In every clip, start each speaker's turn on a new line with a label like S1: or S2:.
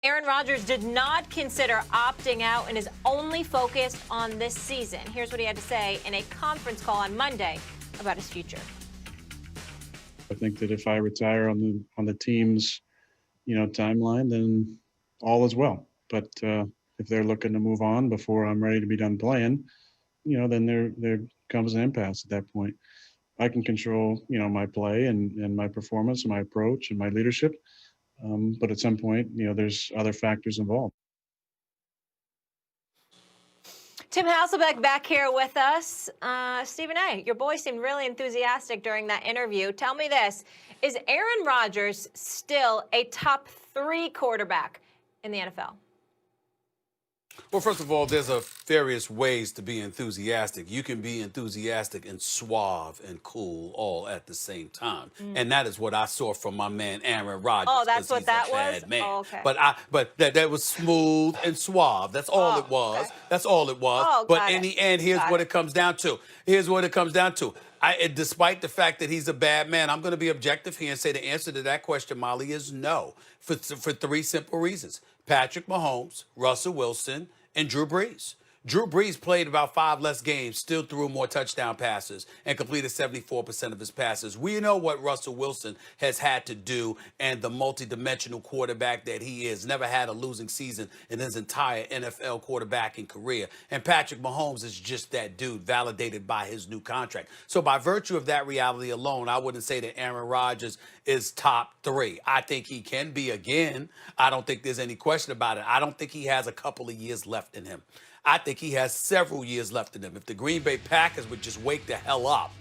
S1: Aaron Rodgers did not consider opting out and is only focused on this season. Here's what he had to say in a conference call on Monday about his future.
S2: I think that if I retire on the team's, timeline, then all is well. But if they're looking to move on before I'm ready to be done playing, then there comes an impasse at that point. I can control, my play and my performance and my approach and my leadership. But at some point, there's other factors involved.
S1: Tim Hasselbeck back here with us. Stephen A., your boy seemed really enthusiastic during that interview. Tell me this. Is Aaron Rodgers still a top 3 quarterback in the NFL?
S3: Well, first of all, there's various ways to be enthusiastic. You can be enthusiastic and suave and cool all at the same time. And that is what I saw from my man Aaron Rodgers.
S1: Oh, that's what that was?
S3: Man.
S1: Oh, okay.
S3: But that was smooth and suave. That's all it was. Okay. That's all it was.
S1: Oh,
S3: but in the end, here's what it comes down to. Despite the fact that he's a bad man, I'm going to be objective here and say the answer to that question, Molly, is no, for 3 simple reasons. Patrick Mahomes, Russell Wilson, and Drew Brees. Drew Brees played about 5 less games, still threw more touchdown passes, and completed 74% of his passes. We know what Russell Wilson has had to do, and the multidimensional quarterback that he is. Never had a losing season in his entire NFL quarterbacking career. And Patrick Mahomes is just that dude, validated by his new contract. So by virtue of that reality alone, I wouldn't say that Aaron Rodgers is top 3. I think he can be again. I don't think there's any question about it. I don't think he has a couple of years left in him. I think he has several years left in him. If the Green Bay Packers would just wake the hell up,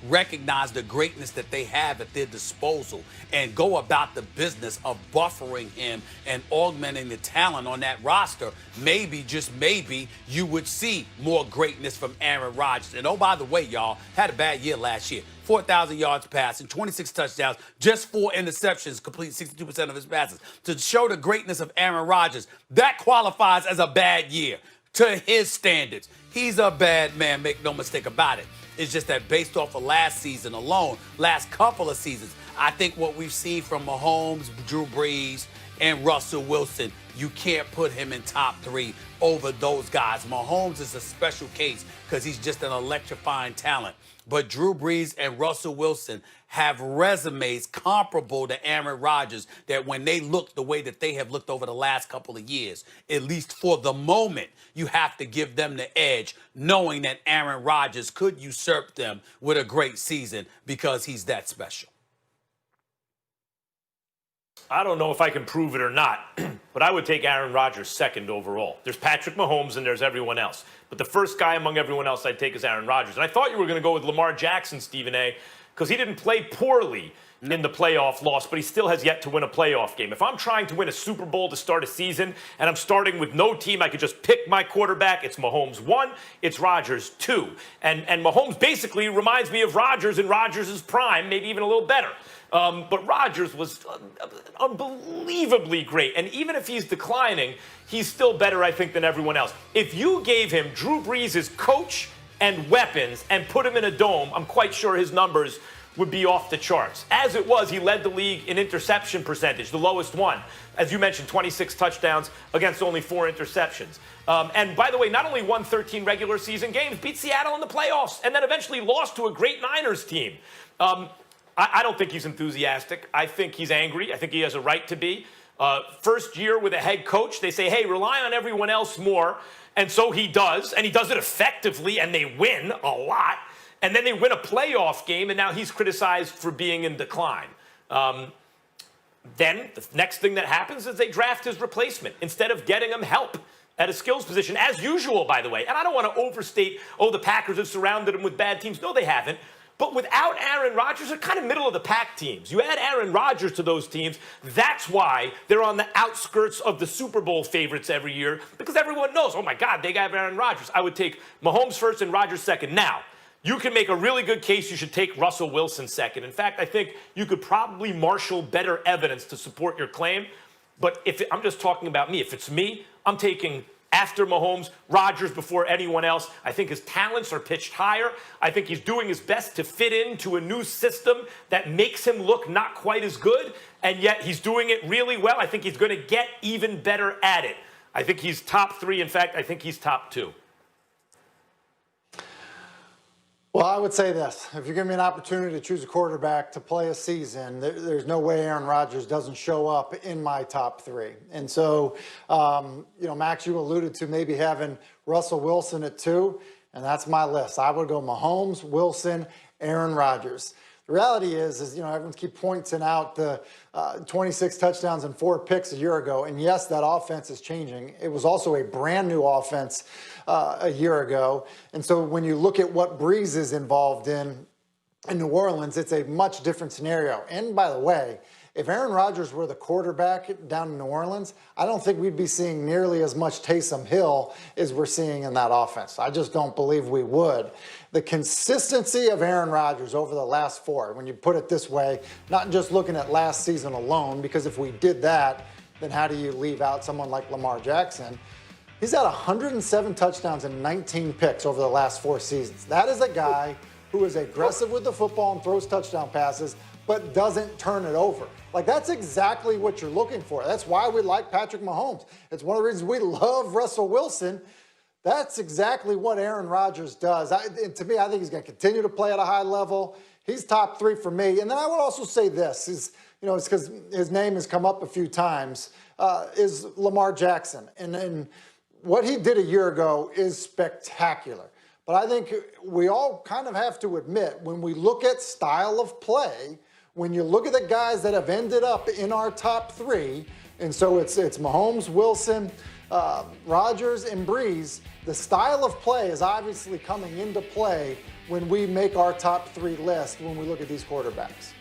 S3: recognize the greatness that they have at their disposal, and go about the business of buffering him and augmenting the talent on that roster, maybe, just maybe, you would see more greatness from Aaron Rodgers. And oh, by the way, y'all, had a bad year last year. 4,000 yards passing, 26 touchdowns, just 4 interceptions, complete 62% of his passes. To show the greatness of Aaron Rodgers, that qualifies as a bad year. To his standards, he's a bad man, make no mistake about it. It's just that based off of last season alone, last couple of seasons, I think what we've seen from Mahomes, Drew Brees, and Russell Wilson, you can't put him in top 3 over those guys. Mahomes is a special case because he's just an electrifying talent. But Drew Brees and Russell Wilson have resumes comparable to Aaron Rodgers, that when they look the way that they have looked over the last couple of years, at least for the moment, you have to give them the edge, knowing that Aaron Rodgers could usurp them with a great season because he's that special.
S4: I don't know if I can prove it or not, but I would take Aaron Rodgers second overall. There's Patrick Mahomes and there's everyone else. But the first guy among everyone else I'd take is Aaron Rodgers. And I thought you were going to go with Lamar Jackson, Stephen A., because he didn't play poorly in the playoff loss, but he still has yet to win a playoff game. If I'm trying to win a Super Bowl to start a season and I'm starting with no team, I could just pick my quarterback. It's Mahomes 1, it's Rodgers 2. And Mahomes basically reminds me of Rodgers in Rodgers' prime, maybe even a little better. But Rodgers was unbelievably great. And even if he's declining, he's still better, I think, than everyone else. If you gave him Drew Brees' coach and weapons and put him in a dome, I'm quite sure his numbers would be off the charts. As it was, he led the league in interception percentage, the lowest one. As you mentioned, 26 touchdowns against only 4 interceptions. And by the way, not only won 13 regular season games, beat Seattle in the playoffs, and then eventually lost to a great Niners team. I don't think he's enthusiastic. I think he's angry. I think he has a right to be. First year with a head coach, they say, hey, rely on everyone else more. And so he does, and he does it effectively, and they win a lot. And then they win a playoff game, and now he's criticized for being in decline. Then the next thing that happens is they draft his replacement instead of getting him help at a skills position, as usual, by the way. And I don't want to overstate, the Packers have surrounded him with bad teams. No, they haven't. But without Aaron Rodgers, they're kind of middle-of-the-pack teams. You add Aaron Rodgers to those teams, that's why they're on the outskirts of the Super Bowl favorites every year, because everyone knows, oh, my God, they got Aaron Rodgers. I would take Mahomes first and Rodgers second. Now, you can make a really good case you should take Russell Wilson second. In fact, I think you could probably marshal better evidence to support your claim. But I'm just talking about me. If it's me, I'm taking after Mahomes, Rodgers before anyone else. I think his talents are pitched higher. I think he's doing his best to fit into a new system that makes him look not quite as good, and yet he's doing it really well. I think he's going to get even better at it. I think he's top 3. In fact, I think he's top 2.
S5: Well, I would say this. If you give me an opportunity to choose a quarterback to play a season, there's no way Aaron Rodgers doesn't show up in my top 3. And so, Max, you alluded to maybe having Russell Wilson at 2, and that's my list. I would go Mahomes, Wilson, Aaron Rodgers. The reality is everyone keeps pointing out the 26 touchdowns and 4 picks a year ago. And yes, that offense is changing. It was also a brand new offense a year ago. And so when you look at what Breeze is involved in New Orleans, it's a much different scenario. And by the way, if Aaron Rodgers were the quarterback down in New Orleans, I don't think we'd be seeing nearly as much Taysom Hill as we're seeing in that offense. I just don't believe we would. The consistency of Aaron Rodgers over the last 4, when you put it this way, not just looking at last season alone, because if we did that, then how do you leave out someone like Lamar Jackson? He's had 107 touchdowns and 19 picks over the last 4 seasons. That is a guy who is aggressive with the football and throws touchdown passes, but doesn't turn it over. Like, that's exactly what you're looking for. That's why we like Patrick Mahomes. It's one of the reasons we love Russell Wilson. That's exactly what Aaron Rodgers does. And to me, I think he's going to continue to play at a high level. He's top 3 for me. And then I would also say this, it's because his name has come up a few times, is Lamar Jackson. And what he did a year ago is spectacular. But I think we all kind of have to admit, when we look at style of play, when you look at the guys that have ended up in our top 3, and so it's Mahomes, Wilson, Rodgers, and Breeze, the style of play is obviously coming into play when we make our top 3 list when we look at these quarterbacks.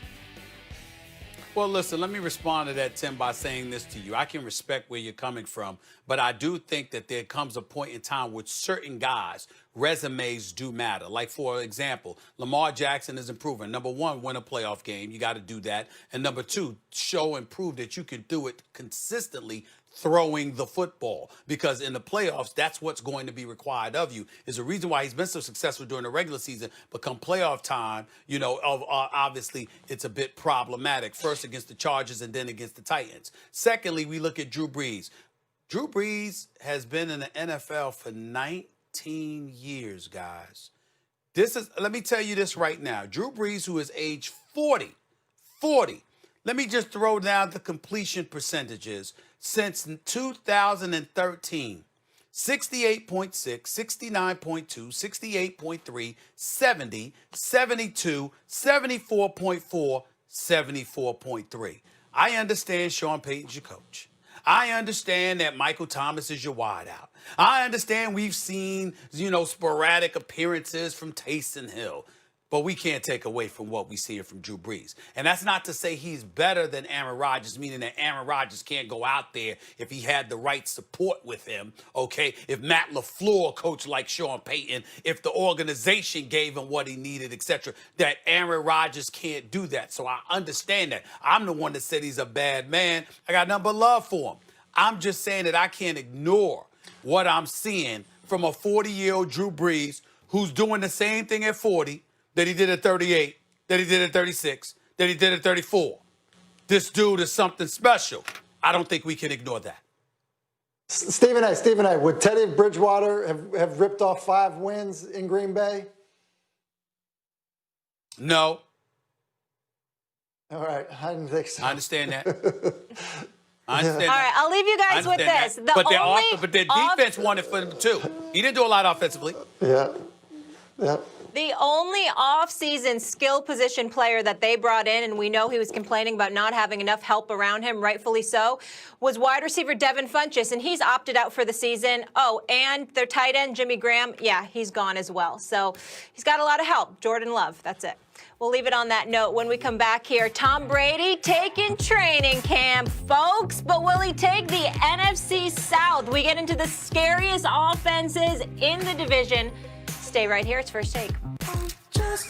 S3: Well, listen, let me respond to that, Tim, by saying this to you. I can respect where you're coming from, but I do think that there comes a point in time with certain guys, resumes do matter. Like, for example, Lamar Jackson is improving. Number 1, win a playoff game. You got to do that. And number 2, show and prove that you can do it consistently throwing the football, because in the playoffs, that's what's going to be required of you. Is the reason why he's been so successful during the regular season, but come playoff time, obviously it's a bit problematic. First against the Chargers and then against the Titans. Secondly, we look at Drew Brees. Drew Brees has been in the NFL for 19 years, guys. Let me tell you this right now. Drew Brees, who is age 40. Let me just throw down the completion percentages. Since 2013, 68.6, 69.2, 68.3, 70, 72, 74.4, 74.3. I understand Sean Payton's your coach. I understand that Michael Thomas is your wideout. I understand we've seen, sporadic appearances from Taysom Hill. But we can't take away from what we see from Drew Brees. And that's not to say he's better than Aaron Rodgers, meaning that Aaron Rodgers can't go out there if he had the right support with him, okay? If Matt LaFleur coached like Sean Payton, if the organization gave him what he needed, etc., that Aaron Rodgers can't do that. So I understand that. I'm the one that said he's a bad man. I got nothing but love for him. I'm just saying that I can't ignore what I'm seeing from a 40-year-old Drew Brees who's doing the same thing at 40 that he did at 38, that he did at 36, that he did at 34. This dude is something special. I don't think we can ignore that.
S5: Stephen A., would Teddy Bridgewater have ripped off 5 wins in Green Bay?
S3: No.
S5: All right, I didn't think so.
S3: I understand that. I understand
S1: All right, I'll leave you guys with this.
S3: But their defense won it for them, too. He didn't do a lot offensively.
S5: Yeah.
S1: The only off-season skill position player that they brought in, and we know he was complaining about not having enough help around him, rightfully so, was wide receiver Devin Funchess, and he's opted out for the season. Oh, and their tight end, Jimmy Graham, yeah, he's gone as well. So he's got a lot of help. Jordan Love, that's it. We'll leave it on that note. When we come back here, Tom Brady taking training camp, folks. But will he take the NFC South? We get into the scariest offenses in the division. Stay right here. It's First Take.
S6: Just